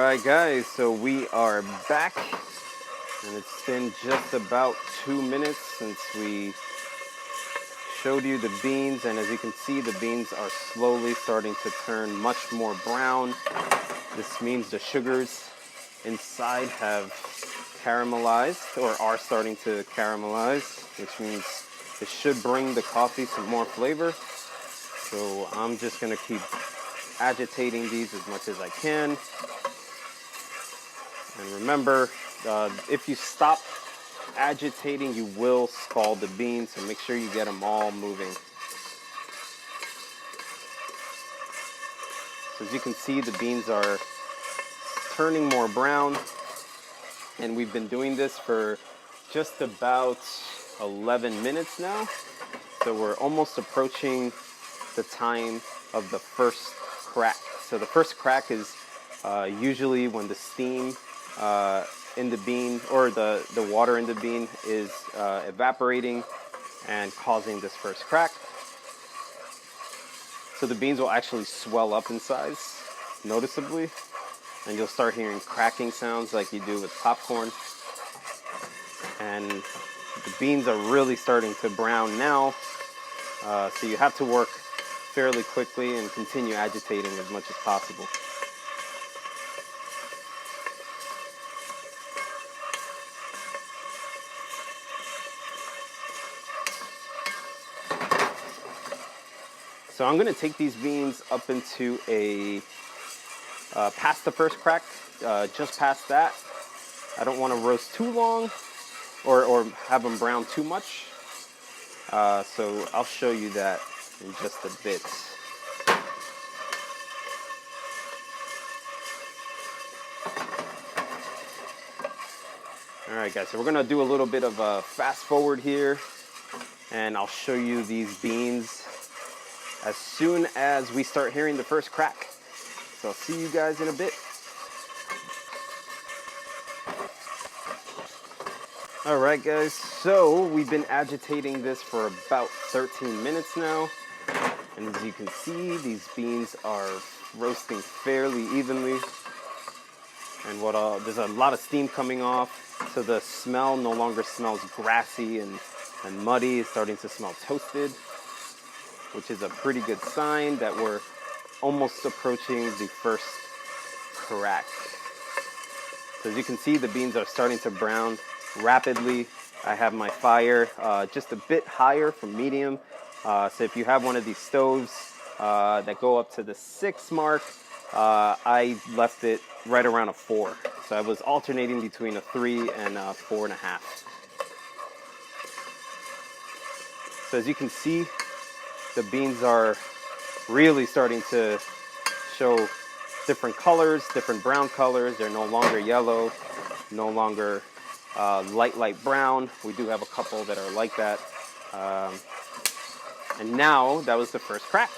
Alright guys, so we are back, and it's been just about 2 minutes since we showed you the beans, and as you can see, the beans are slowly starting to turn much more brown. This means the sugars inside have caramelized, or are starting to caramelize, which means it should bring the coffee some more flavor. So I'm just going to keep agitating these as much as I can. And remember, if you stop agitating, you will scald the beans, so make sure you get them all moving. So as you can see, the beans are turning more brown, and we've been doing this for just about 11 minutes now. So we're almost approaching the time of the first crack. So the first crack is usually when the steam in the bean, or the water in the bean, is evaporating and causing this first crack. So the beans will actually swell up in size noticeably, and you'll start hearing cracking sounds like you do with popcorn. And the beans are really starting to brown now, so you have to work fairly quickly and continue agitating as much as possible. So I'm going to take these beans up into a past the first crack, just past that. I don't want to roast too long or have them brown too much. So I'll show you that in just a bit. Alright guys, so we're going to do a little bit of a fast forward here, and I'll show you these beans as soon as we start hearing the first crack. So I'll see you guys in a bit. Alright guys, so we've been agitating this for about 13 minutes now, and as you can see, these beans are roasting fairly evenly, and there's a lot of steam coming off, so the smell no longer smells grassy and muddy. It's starting to smell toasted, which is a pretty good sign that we're almost approaching the first crack. So as you can see, the beans are starting to brown rapidly. I have my fire just a bit higher from medium. So if you have one of these stoves that go up to the 6 mark, I left it right around a 4. So I was alternating between a 3 and a 4.5. So as you can see, the beans are really starting to show different colors, different brown colors. They're no longer yellow, no longer light brown. We do have a couple that are like that. And now that was the first crack.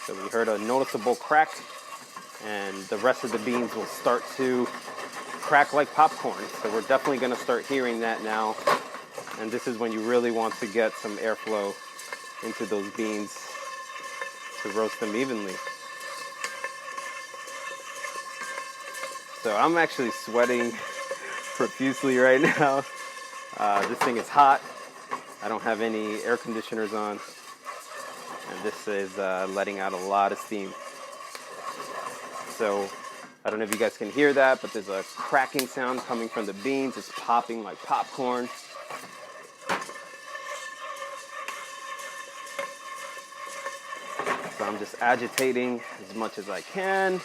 So we heard a noticeable crack, and the rest of the beans will start to crack like popcorn. So we're definitely going to start hearing that now. And this is when you really want to get some airflow into those beans to roast them evenly. So I'm actually sweating profusely right now. This thing is hot. I don't have any air conditioners on, and this is letting out a lot of steam. So I don't know if you guys can hear that, but there's a cracking sound coming from the beans. It's popping like popcorn. So I'm just agitating as much as I can.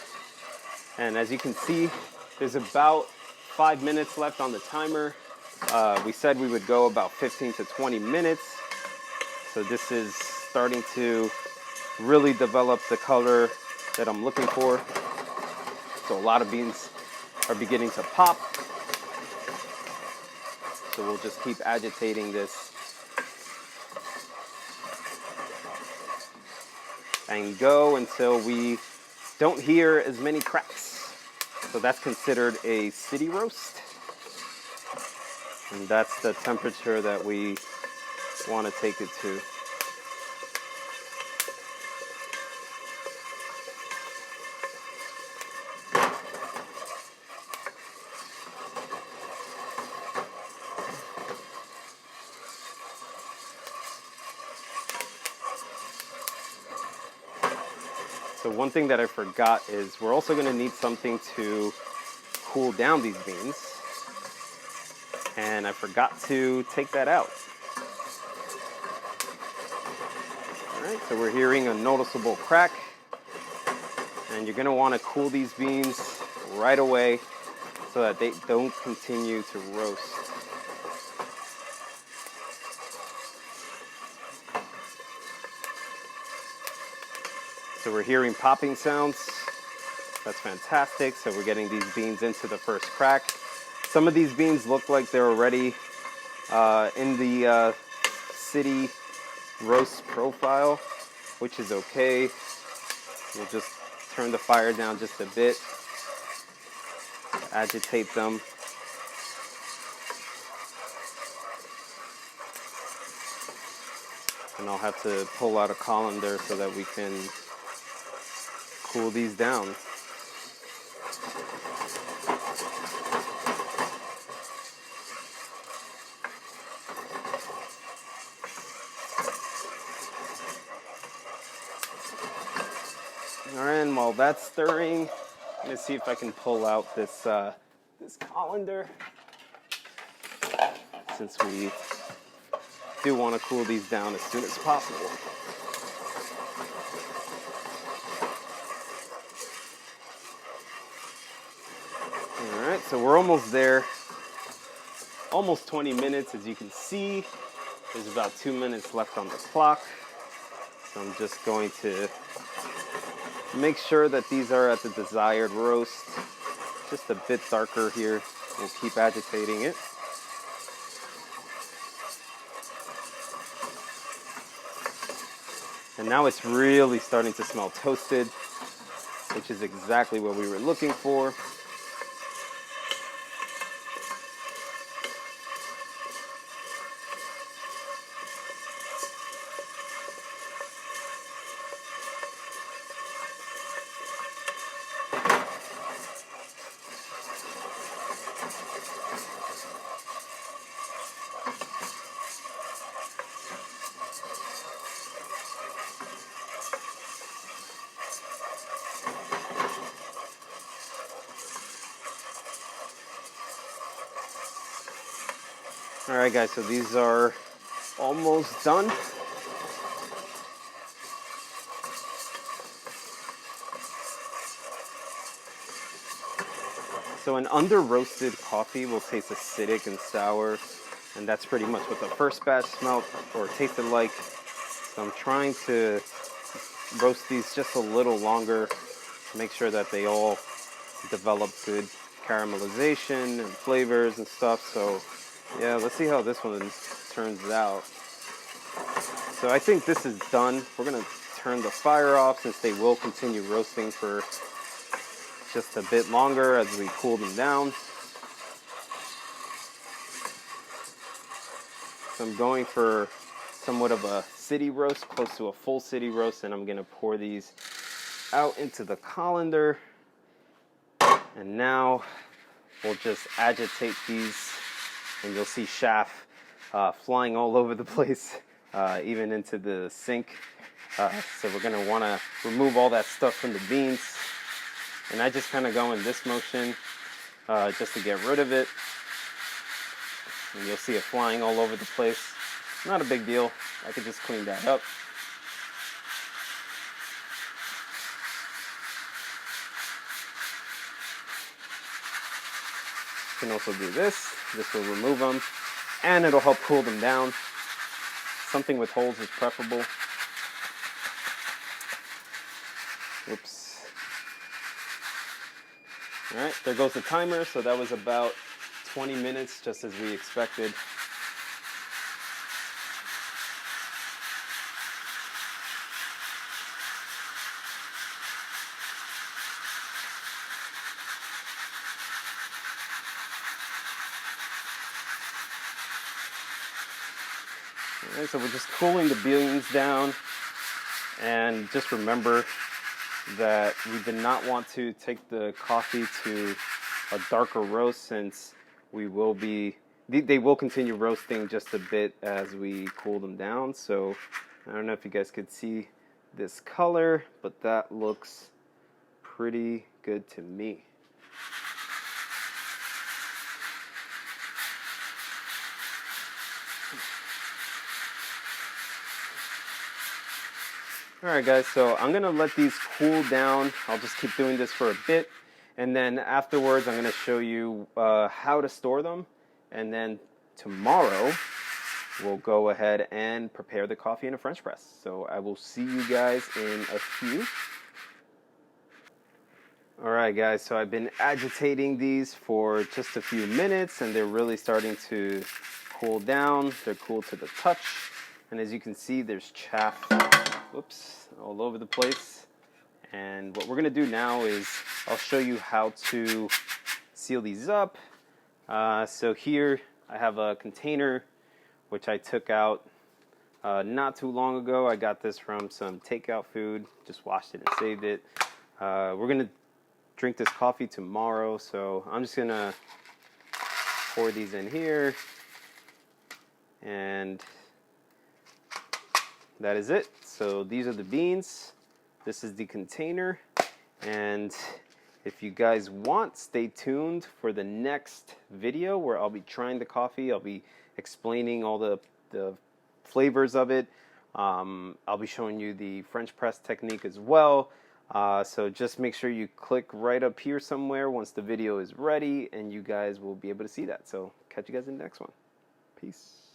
And as you can see, there's about 5 minutes left on the timer. We said we would go about 15 to 20 minutes. So this is starting to really develop the color that I'm looking for. So a lot of beans are beginning to pop. So we'll just keep agitating this and go until we don't hear as many cracks. So that's considered a city roast. And that's the temperature that we want to take it to. So one thing that I forgot is we're also going to need something to cool down these beans. And I forgot to take that out. Alright, so we're hearing a noticeable crack. And you're going to want to cool these beans right away so that they don't continue to roast. So we're hearing popping sounds. That's fantastic. So we're getting these beans into the first crack. Some of these beans look like they're already in the city roast profile, which is okay. We'll just turn the fire down just a bit. Agitate them. And I'll have to pull out a colander so that we can cool these down. Alright, and while that's stirring, let me see if I can pull out this this colander, since we do want to cool these down as soon as possible. Alright, so we're almost there. Almost 20 minutes, as you can see. There's about 2 minutes left on the clock. So I'm just going to make sure that these are at the desired roast. Just a bit darker here. We'll keep agitating it. And now it's really starting to smell toasted, which is exactly what we were looking for. Alright guys, so these are almost done. So an under-roasted coffee will taste acidic and sour, and that's pretty much what the first batch smelled or tasted like. So I'm trying to roast these just a little longer to make sure that they all develop good caramelization and flavors and stuff. So yeah, let's see how this one turns out. So I think this is done. We're gonna turn the fire off since they will continue roasting for just a bit longer as we cool them down. So I'm going for somewhat of a city roast, close to a full city roast, and I'm gonna pour these out into the colander. And now we'll just agitate these, and you'll see chaff flying all over the place, even into the sink. So we're gonna wanna remove all that stuff from the beans. And I just kind of go in this motion just to get rid of it. And you'll see it flying all over the place. Not a big deal. I could just clean that up. You can also do this. This will remove them, and it'll help cool them down. Something with holes is preferable. Oops. Alright, there goes the timer. So that was about 20 minutes, just as we expected. Alright, so we're just cooling the beans down, and just remember that we did not want to take the coffee to a darker roast, since they will continue roasting just a bit as we cool them down. So I don't know if you guys could see this color, but that looks pretty good to me. Alright guys, so I'm going to let these cool down. I'll just keep doing this for a bit, and then afterwards I'm going to show you how to store them, and then tomorrow we'll go ahead and prepare the coffee in a French press. So I will see you guys in a few. Alright guys, so I've been agitating these for just a few minutes, and they're really starting to cool down. They're cool to the touch, and as you can see, there's chaff, whoops, all over the place. And what we're going to do now is I'll show you how to seal these up. So here I have a container which I took out not too long ago. I got this from some takeout food, just washed it and saved it. We're going to drink this coffee tomorrow, so I'm just going to pour these in here, and that is it. So these are the beans, this is the container, and if you guys want, stay tuned for the next video where I'll be trying the coffee. I'll be explaining all the flavors of it. I'll be showing you the French press technique as well. So just make sure you click right up here somewhere once the video is ready, and you guys will be able to see that. So catch you guys in the next one. Peace.